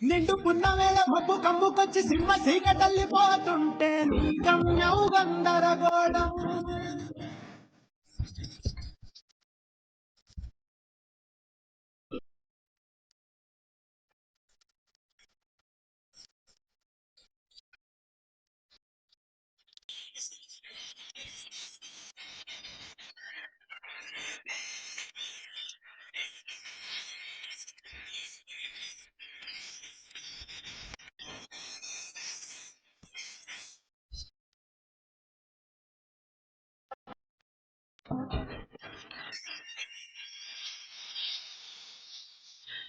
నిండు పున్నవేళ మబ్బు కమ్ముకొచ్చి సింహ చీకటల్లిపోతుంటే నీ గమ్యం గందరగోళం.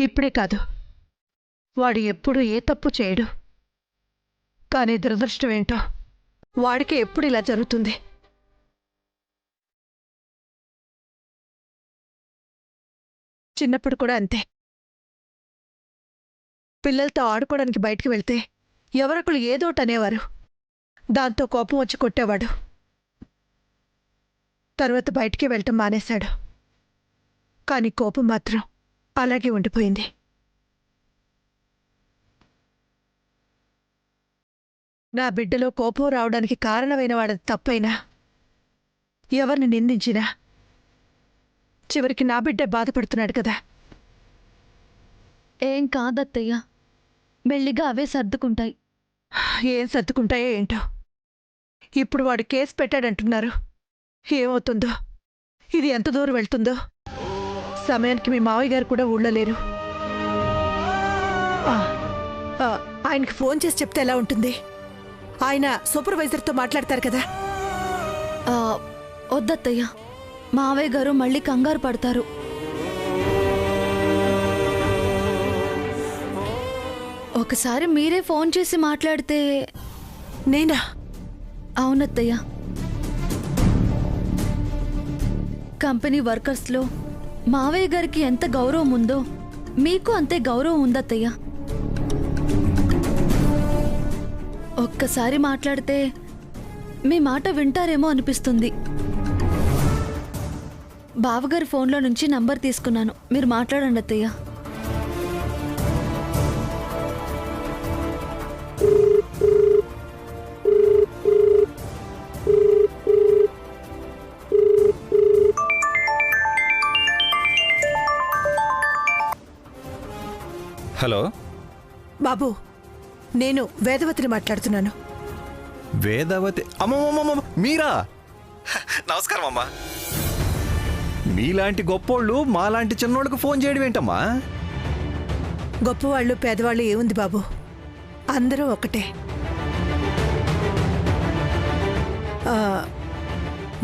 ఇప్పుడే కాదు, వాడు ఎప్పుడు ఏ తప్పు చేయడు. కానీ దురదృష్టం ఏంటో వాడికి ఎప్పుడు ఇలా జరుగుతుంది. చిన్నప్పుడు కూడా అంతే. పిల్లలతో ఆడుకోవడానికి బయటికి వెళ్తే ఎవరొకరు ఏదోటి అనేవారు. దాంతో కోపం వచ్చి కొట్టేవాడు. తర్వాత బయటికి వెళ్ళటం మానేశాడు. కానీ కోపం మాత్రం అలాగే ఉండిపోయింది. నా బిడ్డలో కోపం రావడానికి కారణమైన వాడది తప్పైనా, ఎవరిని నిందించినా చివరికి నా బిడ్డ బాధపడుతున్నాడు కదా. ఏం కాదత్తయ్య, మెల్లిగా అవే సర్దుకుంటాయి. ఏం సర్దుకుంటాయో ఏంటో. ఇప్పుడు వాడు కేసు పెట్టాడంటున్నారు. ఏమవుతుందో, ఇది ఎంత దూరం వెళ్తుందో. సమయానికి మీ మావయ్య గారు కూడా ఊళ్ళో లేరు. ఆయనకి ఫోన్ చేసి చెప్తే ఎలా ఉంటుంది? ఆయన సూపర్వైజర్తో మాట్లాడతారు కదా. వద్దత్తయ్య, మావయ్య గారు మళ్ళీ కంగారు పడతారు. ఒకసారి మీరే ఫోన్ చేసి మాట్లాడితే. నేనా? అవునత్తయ్య, కంపెనీ వర్కర్స్లో మావయ్య గారికి ఎంత గౌరవం ఉందో మీకు అంతే గౌరవం ఉందత్తయ్య. ఒక్కసారి మాట్లాడితే మీ మాట వింటారేమో అనిపిస్తుంది. బావగారి ఫోన్లో నుంచి నంబర్ తీసుకున్నాను, మీరు మాట్లాడండి అత్తయ్య. హలో బాబు, నేను వేదవతిని మాట్లాడుతున్నాను. వేదవతి? అమ్మమ్మమ్మ, మీరా? నమస్కారం అమ్మా. మీలాంటి గొప్పోళ్ళు మాలాంటి చిన్నోళ్ళకు ఫోన్ చేయడం ఏంటమ్మా? గొప్పవాళ్ళు పేదవాళ్ళు ఏముంది బాబు, అందరూ ఒకటే.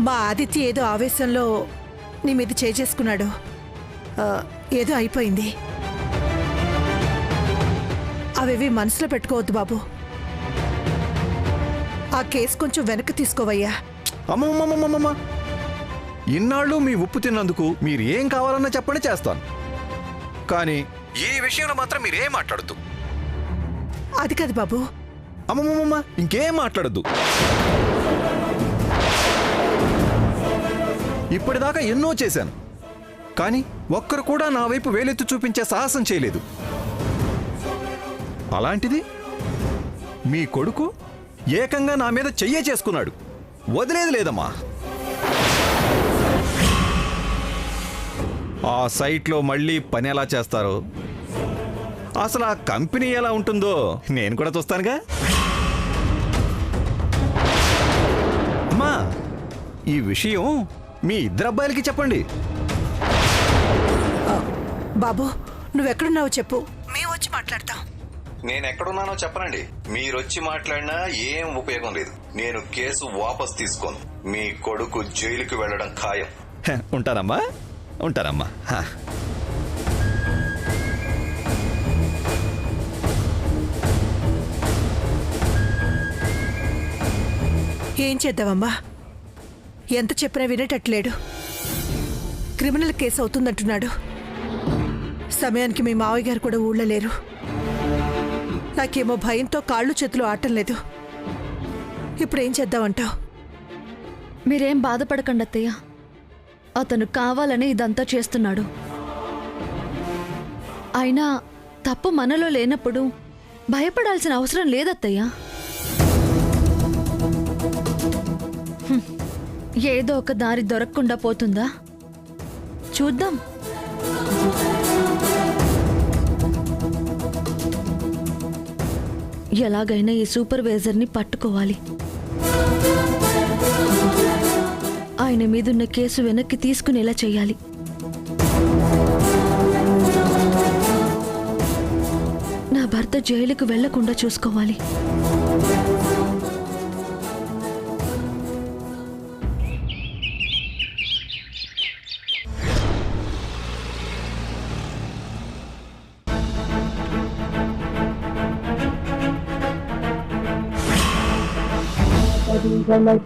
మా ఆదిత్య ఏదో ఆవేశంలో నీ మీద చేసుకున్నాడు. ఏదో అయిపోయింది. అవేవి మనసులో పెట్టుకోవద్దు బాబు. ఆ కేసు కొంచెం వెనక్కి తీసుకోవయ్యా. అమ్మమ్మమ్మమ్మమ్మ, ఇన్నాళ్ళు మీ ఉప్పు తిన్నందుకు మీరు ఏం కావాలన్నా చెప్పండి, చేస్తాను. కానీ ఈ విషయంలో మాత్రం మీరేం మాట్లాడద్దు. అది కాదు బాబు. అమ్మమ్మమ్మ, ఇంకేం మాట్లాడద్దు. ఇప్పటిదాకా ఎన్నో చేశాను, కానీ ఒక్కరు కూడా నా వైపు వేలెత్తి చూపించే సాహసం చేయలేదు. అలాంటిది మీ కొడుకు ఏకంగా నా మీద చెయ్యే చేసుకున్నాడు. వదిలేదు లేదమ్మా. ఆ సైట్లో మళ్ళీ పని ఎలా చేస్తారో, అసలు ఆ కంపెనీ ఎలా ఉంటుందో నేను కూడా చూస్తానుగా. అమ్మా, ఈ విషయం మీ ఇద్దరు అబ్బాయిలకి చెప్పండి. బాబు, నువ్వెక్కడున్నావో చెప్పు, మేము వచ్చి మాట్లాడతాం. నేను ఎక్కడున్నానో చెప్పనండి. మీరొచ్చి మాట్లాడినా ఏం ఉపయోగం లేదు. నేను కేసు వాపస్ తీసుకోను. మీ కొడుకు జైలుకి వెళ్ళడం ఖాయం. ఉంటానమ్మా, ఉంటానమ్మా. ఏం చేద్దామమ్మా? ఎంత చెప్పినా వినేటట్లేడు. Criminal case అవుతుందంటున్నాడు. సమయానికి మీ మావయ్య గారు కూడా ఊళ్ళో లేరు. నాకేమో భయంతో కాళ్ళు చేతులు ఆటం లేదు. ఇప్పుడేం చేద్దామంటావు? మీరేం బాధపడకండి అత్తయ్య, అతను కావాలని ఇదంతా చేస్తున్నాడు. అయినా తప్పు మనలో లేనప్పుడు భయపడాల్సిన అవసరం లేదత్తయ్యా. ఏదో ఒక దారి దొరకకుండా పోతుందా చూద్దాం. ఎలాగైనా ఈ సూపర్వైజర్ని పట్టుకోవాలి. ఆయన మీదున్న కేసు వెనక్కి తీసుకునేలా చేయాలి. నా భర్త జైలుకు వెళ్లకుండా చూసుకోవాలి.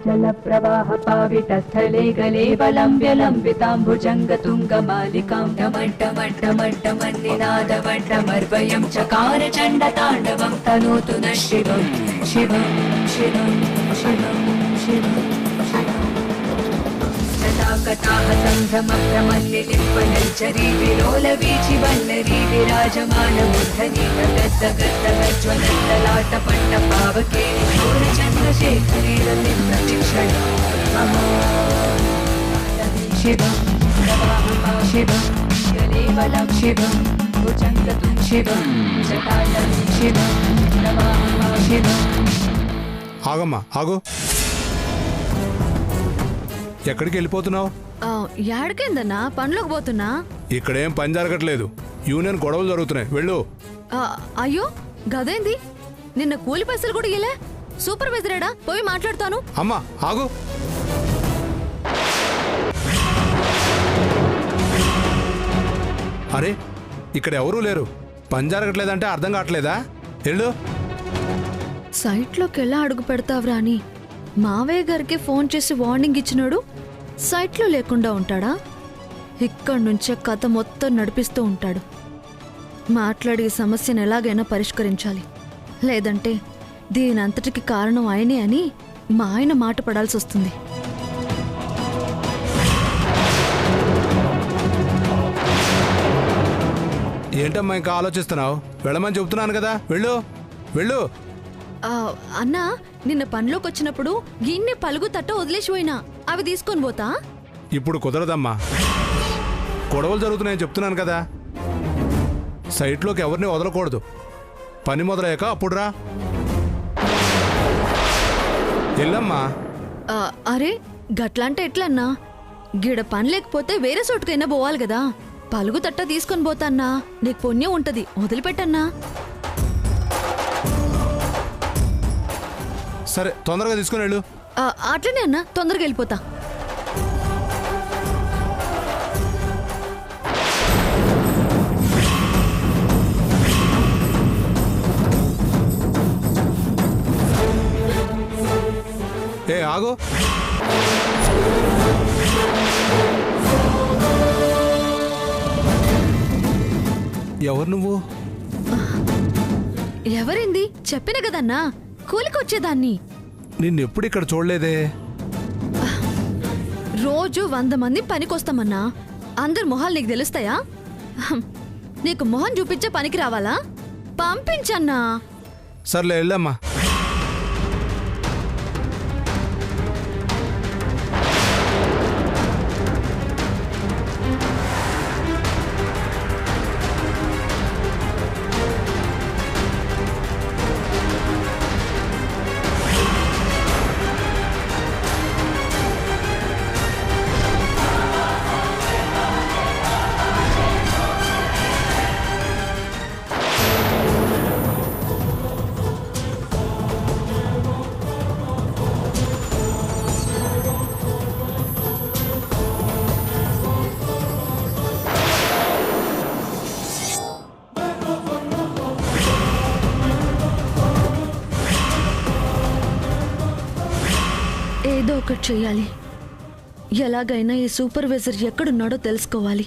जल प्रवाह पावितस्थले गले वलम्ब्य लम्बिताम्बुजङ्गतुङ्गमालिकां डमड्डमड्डमड्डमन्निनादवड्डमर्वयं चकार चण्डताण्डवं तनोतु नः शिवं शिवं शिवं शिवं शिवं कटाह सम्भ्रमप्रमल्लिलिम्पनञ्चरी विलोलवीचि वल्लरी विराजमानमुद्धनी गद्गद्गज्ज्वलन्तलाटपट्टपावके घोरचन्द्रशेखरे रतिप्रतिक्षण शिवं शिवं गलेवलं शिवं भुजङ्गतुं शिवं जटालं शिवं शिवं. ఆగమ్మా ఆగు. ఎక్కడికి వెళ్ళిపోతున్నావు? ఏడకేందన్నా పనిలోకి పోతున్నా. ఇక్కడేం పని జరగట్లేదు, యూనియన్ గొడవలు జరుగుతున్నాయి, వెళ్ళు. అయ్యో గదేంది, నిన్న కూలి పైసలు కూడా ఇలే. సూపర్వైజరేడా, పోయి మాట్లాడతాను. అమ్మా ఆగు. అరే ఇక్కడ ఎవరూ లేరు, పని జరగట్లేదంటే అర్థం కావట్లేదా? వెళ్ళు. సైట్లోకి ఎలా అడుగు పెడతావురా అని మావయ్య గారికి ఫోన్ చేసి వార్నింగ్ ఇచ్చినాడు. సైట్లో లేకుండా ఉంటాడా? ఇక్కడి నుంచే కథ మొత్తం నడిపిస్తూ ఉంటాడు. మాట్లాడి ఈ సమస్యను ఎలాగైనా పరిష్కరించాలి, లేదంటే దీనంతటికి కారణం ఆయనే అని మా ఆయన మాట పడాల్సి వస్తుంది. ఏంటమ్మా ఇంకా ఆలోచిస్తున్నావు? వెళ్ళమని చెబుతున్నాను కదా, వెళ్ళు వెళ్ళు. అన్నా, నిన్న పనిలోకి వచ్చినప్పుడు గిన్నె పలుగు తట్ట వదిలేసిపోయినా, అవి తీసుకొని పోతా. ఇప్పుడు కుదరదమ్మా, గొడవలు జరుగుతున్నాయని చెప్తున్నాను కదా. సైట్లోకి ఎవరిని వదలకూడదు. పని మొదలయ్యాక అప్పుడు రా. వెళ్ళమ్మా. అరే గట్లంటే ఎట్లన్నా? గిడ పని లేకపోతే వేరే చోటుకైనా పోవాలి కదా. పలుగు తట్ట తీసుకొని పోతాన్నా, నీకు పుణ్యం ఉంటది, వదిలిపెట్టన్నా. సరే తొందరగా తీసుకుని వెళ్ళు. అట్లనే అన్నా, తొందరగా వెళ్ళిపోతా. ఏ ఆగు. ఎవరు నువ్వు? ఎవరింది చెప్పిన కదన్నా, కూలికొచ్చేదాన్ని. నిన్నెప్పుడు ఇక్కడ చూడలేదే. రోజు 100 మంది పనికొస్తామన్నా, అందరు మొహాలు నీకు తెలుస్తాయా? నీకు మొహం చూపించే పనికి రావాలా? పంపించన్నా. సర్లే వెళ్ళమ్మా. ఏదో ఒకటి చెయ్యాలి. ఎలాగైనా ఈ సూపర్వైజర్ ఎక్కడున్నాడో తెలుసుకోవాలి.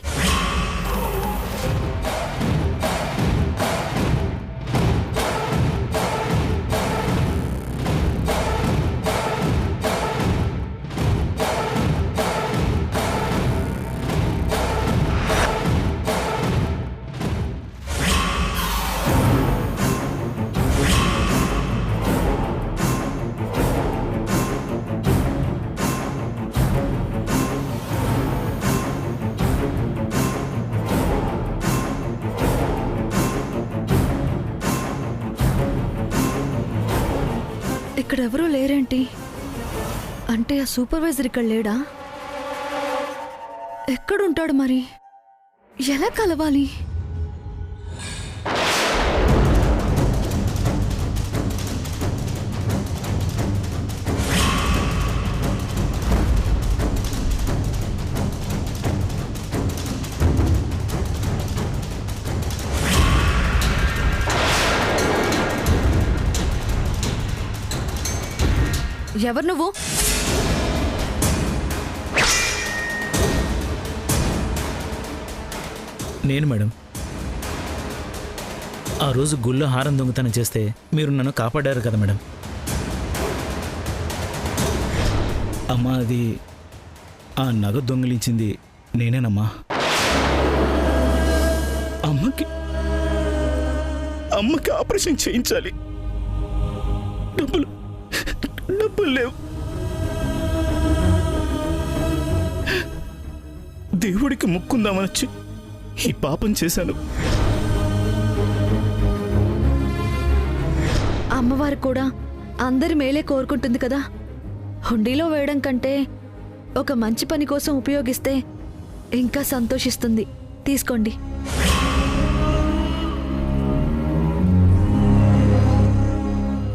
ఇక్కడెవరూ లేరేంటి? అంటే ఆ సూపర్వైజర్ ఇక్కడ లేడా? ఎక్కడుంటాడు మరి? ఎలా కలవాలి? ఎవరు నువ్వు? నేను మేడం. ఆ రోజు గుళ్ళో హారం దొంగతనం చేస్తే మీరు నన్ను కాపాడారు కదా మేడం. అమ్మా, అది ఆ నగ దొంగిలించింది నేనేనమ్మా. అమ్మకి ఆపరేషన్ చేయించాలి. డబ్బులు లేవు. దేవుడికి ముక్కుందామనొచ్చి ఈ పాపం చేశాను. అమ్మవారు కూడా అందరి మేలే కోరుకుంటుంది కదా. హుండీలో వేయడం కంటే ఒక మంచి పని కోసం ఉపయోగిస్తే ఇంకా సంతోషిస్తుంది. తీసుకోండి.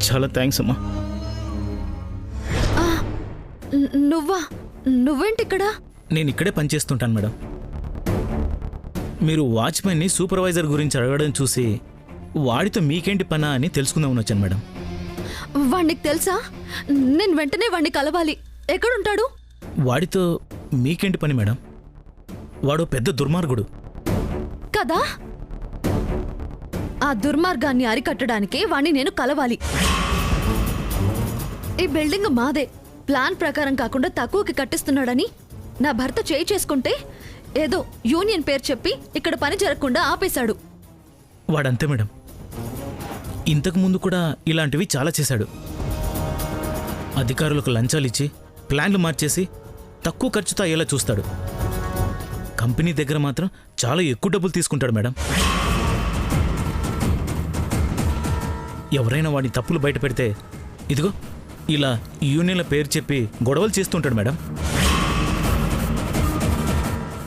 చాలా థ్యాంక్స్ అమ్మా. నువ్వేంటి ఇక్కడ? నేను ఇక్కడే పనిచేస్తుంటాను మేడం. మీరు వాచ్మెన్ని సూపర్వైజర్ గురించి అడగడం చూసి వాడితో మీకేంటి పనా అని తెలుసుకుందామని వచ్చాను మేడం. వాడికి తెలుసా? నేను వెంటనే వాడిని కలవాలి. ఎక్కడుంటాడు? వాడితో మీకేంటి పని మేడం? వాడు పెద్ద దుర్మార్గుడు కదా. ఆ దుర్మార్గాన్ని అరికట్టడానికి వాణ్ణి నేను కలవాలి. ఈ బిల్డింగ్ మాదే. ప్లాన్ ప్రకారం కాకుండా తక్కువకి కట్టిస్తున్నాడని నా భర్త చేయి చేసుకుంటే ఏదో యూనియన్ పేరు చెప్పి ఇక్కడ పని జరగకుండా ఆపేశాడు. వాడంతే మేడం. ఇంతకు ముందు కూడా ఇలాంటివి చాలా చేశాడు. అధికారులకు లంచాలు ఇచ్చి ప్లాన్లు మార్చేసి తక్కువ ఖర్చుతో అయ్యేలా చూస్తాడు. కంపెనీ దగ్గర మాత్రం చాలా ఎక్కువ డబ్బులు తీసుకుంటాడు మేడం. ఎవరైనా వాడి తప్పులు బయట పెడితే ఇదిగో ఇలా యూనియన్ల పేరు చెప్పి గొడవలు చేస్తుంటాడు మేడం.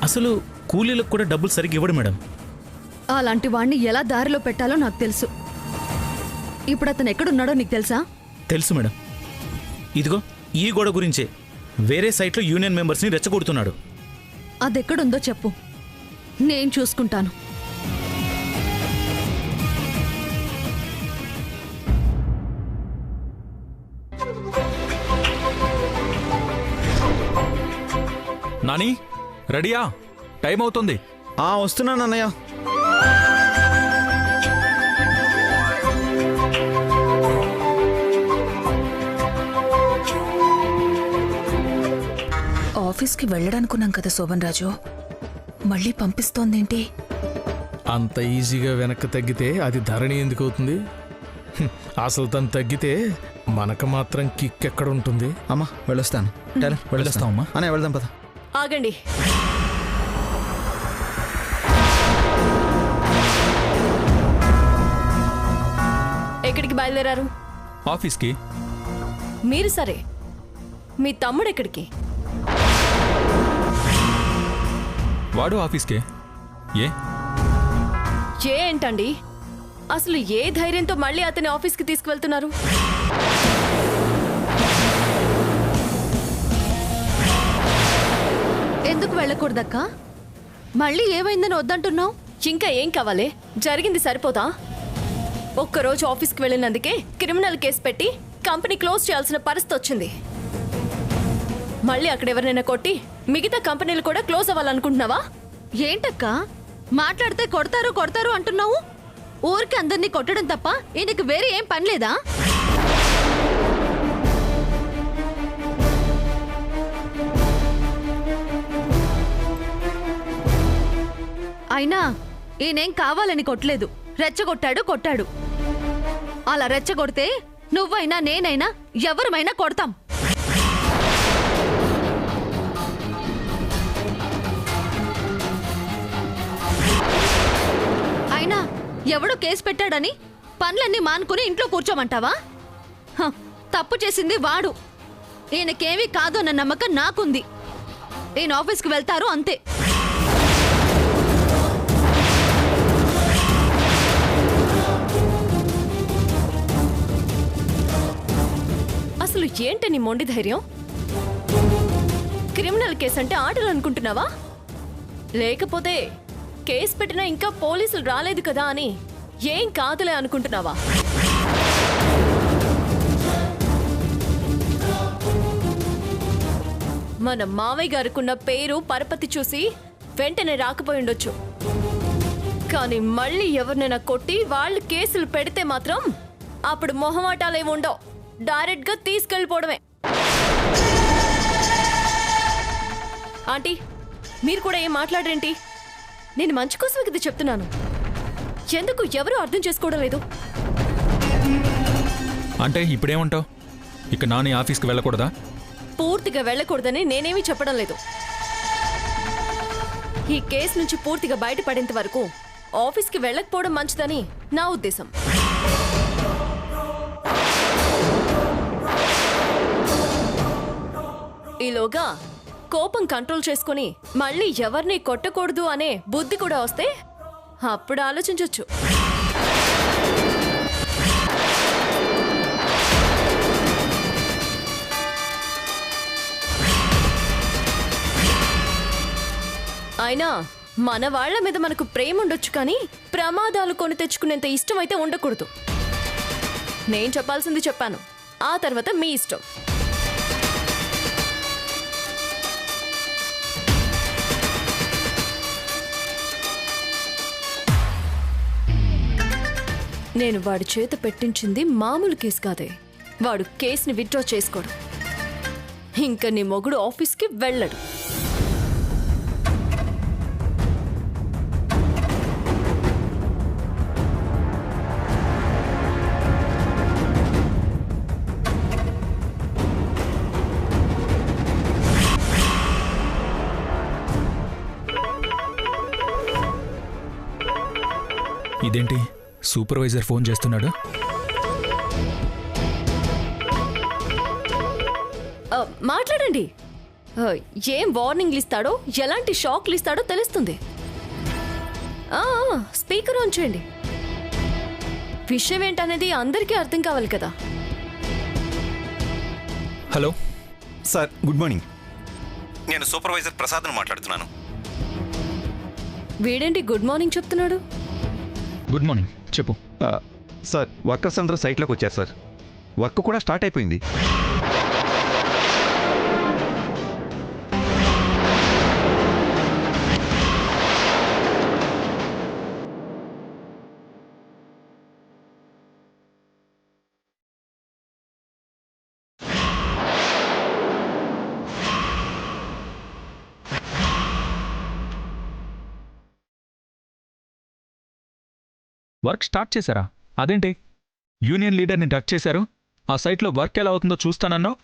అసలు కూలీలకు కూడా డబ్బులు సరిగ్గా ఇవ్వడు మేడం. అలాంటి వాణ్ణి ఎలా దారిలో పెట్టాలో నాకు తెలుసు. ఇప్పుడు అతను ఎక్కడున్నాడో నీకు తెలుసా? తెలుసు మేడం. ఇదిగో ఈ గొడవ గురించే వేరే సైట్లో యూనియన్ మెంబర్స్ని రెచ్చగొడుతున్నాడు. అదెక్కడుందో చెప్పు, నేను చూసుకుంటాను. నాని, రెడీయా? టైం అవుతుంది. వస్తున్నాను అన్నయ్య. ఆఫీస్కి వెళ్ళడానుకున్నాం కదా శోభన్ రాజు, మళ్ళీ పంపిస్తోందేంటి? అంత ఈజీగా వెనక్కి తగ్గితే అది ధరణి ఎందుకు అవుతుంది? అసలు తను తగ్గితే మనకు మాత్రం కిక్ ఎక్కడ ఉంటుంది? అమ్మా వెళ్ళొస్తాను. వెళ్ళొస్తామమ్మా. అనే వెళ్దాం పద. ఆగండి. ఎక్కడికి బయలుదేరారు? ఆఫీస్కి. మీరు సరే, మీ తమ్ముడు ఎక్కడికి? వాడు ఆఫీస్కే. ఏ ఏంటండి అసలు ఏ ధైర్యంతో మళ్ళీ అతని ఆఫీస్కి తీసుకువెళ్తున్నారు? ఎందుకు వెళ్ళకూడదక్కా? మళ్ళీ ఏమైందని వద్దంటున్నావు? ఇంకా ఏం కావాలి? జరిగింది సరిపోతా? ఒక్కరోజు ఆఫీస్కి వెళ్ళినందుకే క్రిమినల్ కేసు పెట్టి కంపెనీ క్లోజ్ చేయాల్సిన పరిస్థితి వచ్చింది. మళ్ళీ అక్కడ ఎవరినైనా కొట్టి మిగతా కంపెనీలు కూడా క్లోజ్ అవ్వాలనుకుంటున్నావా? ఏంటక్కా మాట్లాడితే కొడతారు అంటున్నావు? ఊరికి అందరినీ కొట్టడం తప్ప ఈయనకి వేరే ఏం పని లేదా? అయినా ఈయనేం కావాలని కొట్టలేదు, కొట్టాడు. అలా రెచ్చగొడితే నువ్వైనా నేనైనా ఎవరమైనా కొడతాం. అయినా ఎవడో కేసు పెట్టాడని పనులన్నీ మానుకుని ఇంట్లో కూర్చోమంటావా? తప్పు చేసింది వాడు. ఈయనకేమీ కాదు అన్న నమ్మకం నాకుంది. ఈయన ఆఫీస్కి వెళ్తారు అంతే. అసలు ఏంటి నీ మొండి ధైర్యం? క్రిమినల్ కేసు అంటే ఆటలు అనుకుంటున్నావా? లేకపోతే కేసు పెట్టినా ఇంకా పోలీసులు రాలేదు కదా అని ఏం కాదులే అనుకుంటున్నావా? మన మావయ్య గారికున్న పేరు పరపతి చూసి వెంటనే రాకపోయి ఉండొచ్చు. కానీ మళ్ళీ ఎవరినైనా కొట్టి వాళ్ళు కేసులు పెడితే మాత్రం అప్పుడు మొహమాటాలేమి ఉండవు. డైరెక్ట్గా తీసుకెళ్ళిపోవడమే. ఆంటీ, మీరు కూడా ఏం మాట్లాడరేంటి? నేను మంచి కోసమే ఇది చెప్తున్నాను. ఎందుకు ఎవరు అర్థం చేసుకోవడం లేదు? అంటే ఇప్పుడేమంటావు? ఇక నాని ఆఫీస్కి వెళ్ళకూడదా? పూర్తిగా వెళ్ళకూడదని నేనేమీ చెప్పడం లేదు. ఈ కేసు నుంచి పూర్తిగా బయటపడేంత వరకు ఆఫీస్కి వెళ్ళకపోవడం మంచిదని నా ఉద్దేశం. ఈలోగా కోపం కంట్రోల్ చేసుకుని మళ్ళీ ఎవరిని కొట్టకూడదు అనే బుద్ధి కూడా వస్తే అప్పుడు ఆలోచించొచ్చు. అయినా మన వాళ్ల మీద మనకు ప్రేమ ఉండొచ్చు, కానీ ప్రమాదాలు కొని తెచ్చుకునేంత ఇష్టం అయితే ఉండకూడదు. నేను చెప్పాల్సింది చెప్పాను, ఆ తర్వాత మీ ఇష్టం. నేను వాడి చేత పెట్టించింది మామూలు కేసు కాదే. వాడు కేసుని విత్డ్రా చేసుకోడు. ఇంకా నీ మొగుడు ఆఫీస్కి వెళ్ళడు. ఇదేంటి సూపర్వైజర్ ఫోన్ చేస్తున్నాడు? మాట్లాడండి. ఏం వార్నింగ్లు ఇస్తాడో, ఎలాంటి షాక్లు ఇస్తాడో తెలుస్తుంది. స్పీకర్ ఆన్ చేయండి. విషయం ఏంటనేది అందరికీ అర్థం కావాలి కదా. Hello sir, good morning. నేను సూపర్వైజర్ ప్రసాద్ను మాట్లాడుతున్నాను. వీడేంటి గుడ్ మార్నింగ్ చెప్తున్నాడు? గుడ్ మార్నింగ్, చెప్పు. సార్, వర్కర్స్ అందరూ సైట్లోకి వచ్చారు సార్. వర్క్ కూడా స్టార్ట్ అయిపోయింది. వర్క్ స్టార్ట్ చేశారా? అదేంటి యూనియన్ లీడర్ని టచ్ చేశారు? ఆ సైట్లో వర్క్ ఎలా అవుతుందో చూస్తానన్నావు.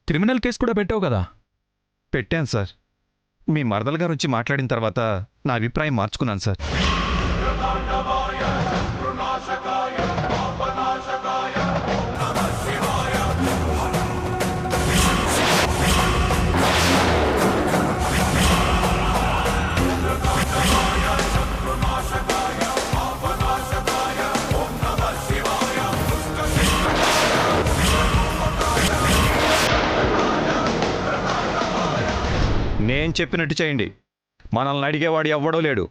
క్రిమినల్ కేసు కూడా పెట్టావు కదా? పెట్టాను సార్. మీ మరదల గారు వచ్చి మాట్లాడిన తర్వాత నా అభిప్రాయం మార్చుకున్నాను సార్. నేను చెప్పినట్టు చేయండి. మనల్ని అడిగేవాడు ఎవ్వడో లేడు.